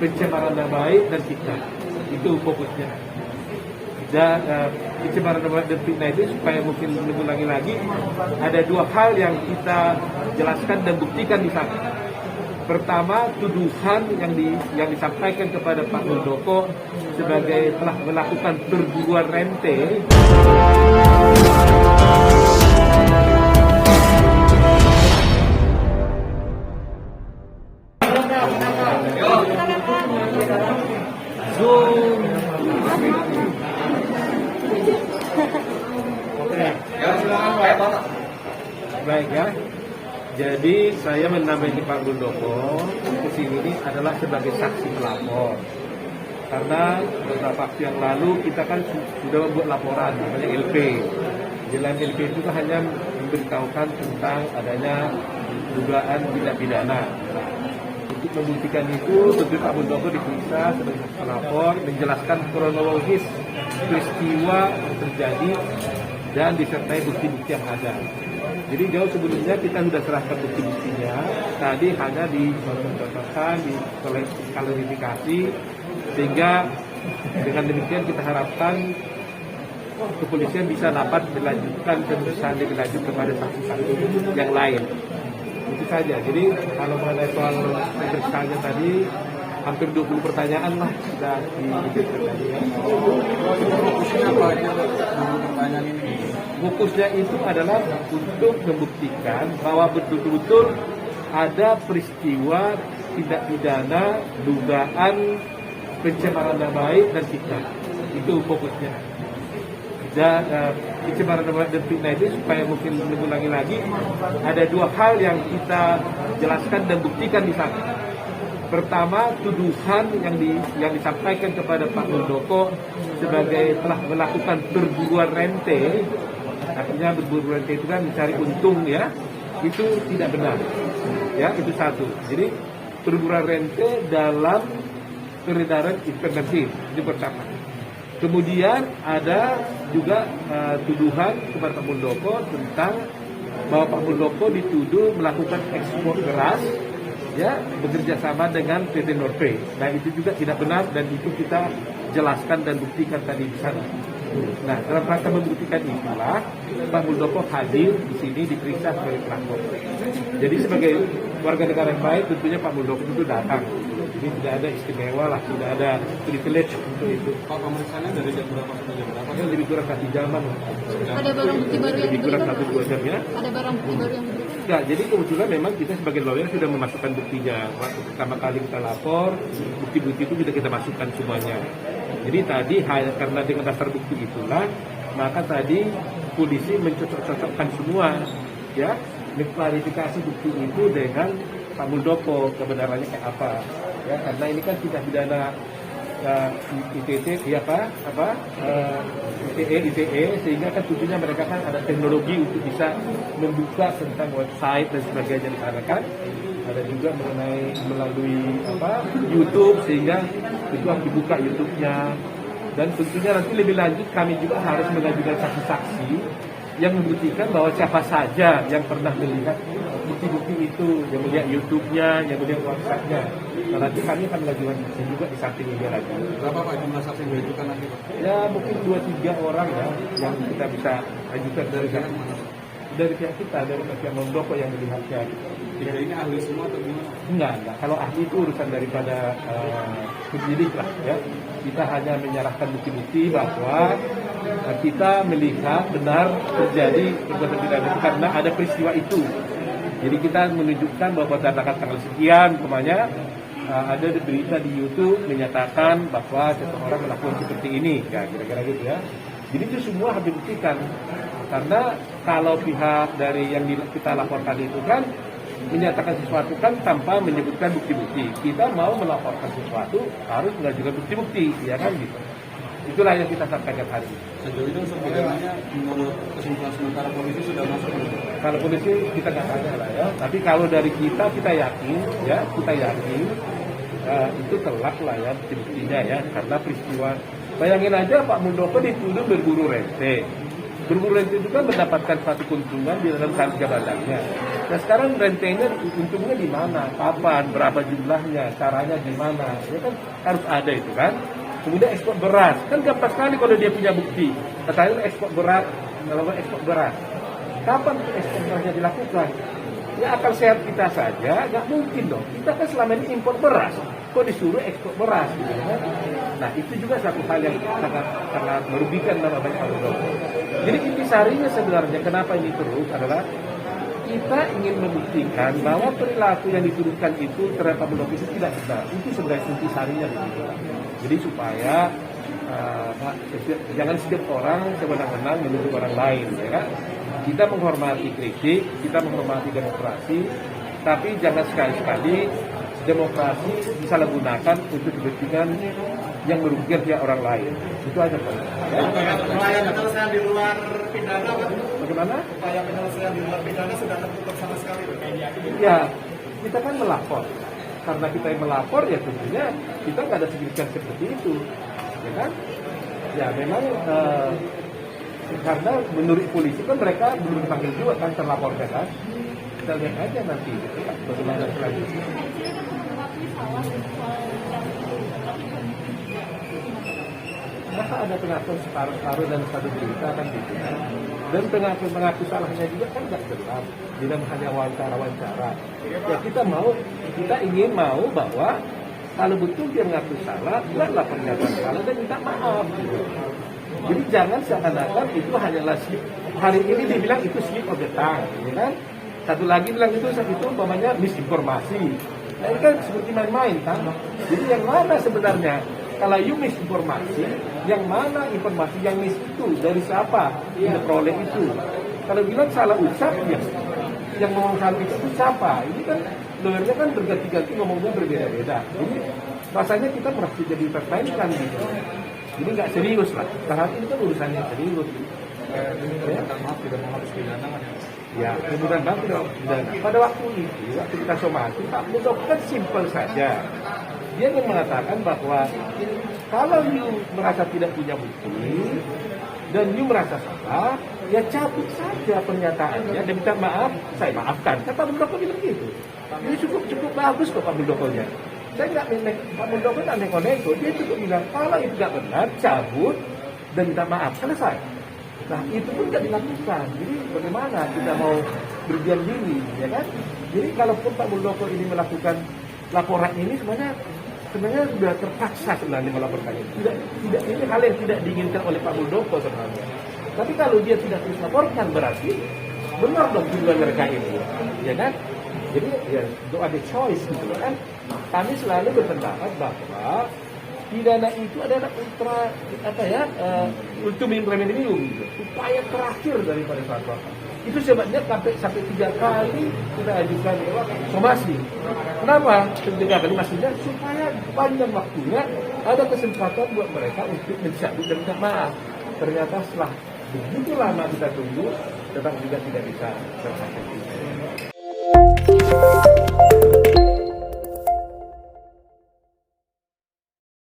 pencemaran nama baik dan fitnah. Itu fokusnya. Dan pencemaran nama baik dan fitnah itu supaya mungkin mengulangi lagi, ada dua hal yang kita jelaskan dan buktikan di sana. Pertama, tuduhan yang disampaikan kepada Pak Muldoko sebagai telah melakukan perburuan rente. Baik ya. Jadi saya mendampingi Pak Muldoko ke sini ini adalah sebagai saksi pelapor. Karena beberapa waktu yang lalu kita kan sudah membuat laporan namanya LP. Dalam LP itu kan hanya memberitahukan tentang adanya dugaan tindak pidana. Nah, untuk membuktikan itu, tentu Pak Muldoko diperiksa sebagai saksi pelapor, menjelaskan kronologis peristiwa yang terjadi dan disertai bukti-bukti yang ada. Jadi jauh sebelumnya kita sudah serahkan bukti-buktinya, tadi hanya dicontohkan, diklarifikasi, sehingga dengan demikian kita harapkan kepolisian bisa dapat melanjutkan pemeriksaan lebih lanjut kepada saksi-saksi yang lain. Itu saja. Jadi kalau mengenai soal pemeriksaannya tadi, hampir 20 pertanyaan lah sudah diberikan tadi. Fokusnya apa aja pertanyaan ini? Fokusnya itu adalah untuk membuktikan bahwa betul-betul ada peristiwa tindak pidana dugaan pencemaran nama baik dan fitnah. Itu fokusnya. Dan pencemaran nama baik dan fitnah itu supaya mungkin mengulangi lagi, ada dua hal yang kita jelaskan dan buktikan di sana. Pertama, tuduhan yang disampaikan kepada Pak Muldoko sebagai telah melakukan perburuan rente. Artinya berburu rente itu kan mencari untung ya, itu tidak benar. Ya, itu satu. Jadi perburuan rente dalam peredaran informasi itu pertama. Kemudian ada juga tuduhan kepada Pak Muldoko tentang bahwa Pak Muldoko dituduh melakukan ekspor beras, ya, bekerja sama dengan PT Norpe. Nah, itu juga tidak benar dan itu kita jelaskan dan buktikan tadi di sana. Nah, dalam rangka membuktikan itulah Pak Muldoko hadir di sini diperiksa sebagai pelapor. Jadi sebagai warga negara yang baik tentunya Pak Muldoko itu datang. Jadi tidak ada istimewa lah, tidak ada privilege untuk itu. Pak, pemeriksaannya dari jam berapa sampai jam berapa? Kan lebih kurang 1 jaman. Ada barang bukti baru yang lebih kurang diberikan? 1-2 jam ya. Ada barang bukti baru yang diberikan? Enggak, jadi kebetulan memang kita sebagai lawyer sudah memasukkan buktinya. Waktu pertama kali kita lapor, bukti-bukti itu sudah kita masukkan semuanya. Jadi tadi karena dengan dasar bukti itulah, maka tadi polisi mencocok-cocokkan semua, ya, mengklarifikasi bukti itu dengan Pak Muldoko kebenarannya kayak apa, ya, karena ini kan tidak pidana ITE, ITE, sehingga kan tentunya mereka kan ada teknologi untuk bisa membuka tentang website dan sebagainya di sana kan. Ada juga mengenai melalui YouTube, sehingga itu harus dibuka YouTube-nya. Dan tentunya nanti lebih lanjut kami juga harus mengajukan saksi-saksi yang membuktikan bahwa siapa saja yang pernah melihat bukti-bukti itu, yang melihat YouTube-nya, yang melihat website-nya. Nah, nanti kami akan mengajukan saksi juga di samping ini lagi. Berapa Pak jumlah saksi yang diajukan nanti Pak? Ya mungkin 2-3 orang ya yang kita bisa ajukan dari pihak kita, dari pihak Muldoko yang melihatnya. Tiga ini ahli semua atau gimana? Enggak. Kalau ahli itu urusan daripada penyidik lah ya. Kita hanya menyerahkan bukti-bukti bahwa kita melihat benar terjadi perbuatan pidana karena ada peristiwa itu. Jadi kita menunjukkan bahwa pada tanggal sekian, umpamanya ada berita di YouTube menyatakan bahwa seseorang melakukan seperti ini, ya kira-kira gitu ya. Jadi itu semua harus dibuktikan. Karena kalau pihak dari yang kita laporkan itu kan menyatakan sesuatu kan tanpa menyebutkan bukti-bukti. Kita mau melaporkan sesuatu harus mengajukan bukti-bukti, ya kan gitu. Itulah yang kita sampaikan hari ini. Sejauh ini unsur pidananya menurut kesimpulan sementara polisi sudah masuk. Kalau polisi kita nggak tanya lah ya. Tapi kalau dari kita yakin ya, itu telak lah ya bukti-buktinya ya, karena peristiwa. Bayangin aja Pak Muldoko dituduh berburu rente. Berburu rente itu kan mendapatkan satu keuntungan di dalam harga barangnya. Nah sekarang rentenya untungnya di mana, kapan, berapa jumlahnya, caranya gimana, ya kan harus ada itu kan. Kemudian ekspor beras, kan gampang sekali kalau dia punya bukti. Katanya ekspor beras, melakukan ekspor beras. Kapan ekspor berasnya dilakukan? Ya akal sehat kita saja, nggak mungkin dong. Kita kan selama ini impor beras, kok disuruh ekspor beras gitu kan? Nah itu juga satu hal yang sangat merugikan nama baik Pak Muldoko. Jadi intisarinya sebenarnya kenapa ini terus adalah kita ingin membuktikan bahwa perilaku yang diturunkan itu terhadap Pak Muldoko itu tidak benar. Itu sebenarnya intisarinya begitu. Jadi supaya jangan setiap orang sewenang-wenang menuduh orang lain, ya kan? Kita menghormati kritik, kita menghormati demokrasi, tapi jangan sekali-kali demokrasi disalahgunakan untuk kepentingan yang merugikan pihak orang lain. Itu aja Pak. Ya? Upaya penyelesaian di luar pidana, Pak. Bagaimana? Upaya penyelesaian di luar pidana sudah tertutup sama sekali. Ya, kita kan melapor. Karena kita yang melapor ya tentunya kita nggak ada signifikan seperti itu, ya kan? Ya memang karena menurut polisi kan mereka belum dipanggil juga kan terlaporkan kan. Kita lihat aja nanti bagaimana selanjutnya. Masa ada pengakuan separuh dan satu berita kan gitu kan? Dan pengaku salahnya juga kan nggak jelas, tidak hanya wawancara. Ya kita ingin mau bahwa kalau betul dia mengaku salah, buatlah pernyataan salah dan minta maaf. Gitu. Jadi jangan seakan-akan itu hanyalah slip. Hari ini dibilang itu slip of the tongue, ya kan? Satu lagi bilang itu umpamanya misinformasi. Nah ini kan seperti main-main kan? Jadi yang mana sebenarnya? Kalau you misinformasi, yang mana informasi yang mis itu dari siapa yang diperoleh itu? Kalau bilang salah ucap ya, yang ngomong salah itu siapa? Ini kan lawyernya kan berganti-ganti ngomongnya berbeda-beda. Jadi rasanya kita merasa jadi termainkan gitu. Jadi nggak serius lah. Saat ini kan urusannya serius. Maaf tidak menghapus pidana kan? Ya, kemudian bang tidak pidana. Pada waktu itu, waktu kita somasi, Pak Muldoko kan simpel saja. Dia yang mengatakan bahwa kalau you merasa tidak punya bukti dan you merasa salah, ya cabut saja pernyataannya dan minta maaf, saya maafkan. Kan Pak Muldoko bilang gitu. Ini cukup bagus kok Pak Muldokonya. Saya nggak Pak Muldoko nggak neko-neko, dia cukup bilang kalau itu nggak benar, cabut dan minta maaf, selesai. Nah itu pun nggak dilakukan. Jadi bagaimana kita mau berdiam diri, ya kan? Jadi kalaupun Pak Muldoko ini melakukan laporan ini sebenarnya sudah terpaksa sebenarnya melaporkan ini. Tidak ini hal yang tidak diinginkan oleh Pak Muldoko sebenarnya. Tapi kalau dia tidak terus laporkan berarti benar dong tujuan mereka ini, ya kan? Jadi ya itu ada choice gitu kan. Kami selalu berpendapat bahwa pidana itu adalah ultimum remedium, gitu. Upaya terakhir daripada fatwa. Itu sebabnya sampai 3 kali kita ajukan somasi. Kenapa? 3 kali maksudnya supaya panjang waktunya ada kesempatan buat mereka untuk mencabut dan minta maaf. Ternyata setelah begitu lama kita tunggu, tetap juga tidak bisa tercapai.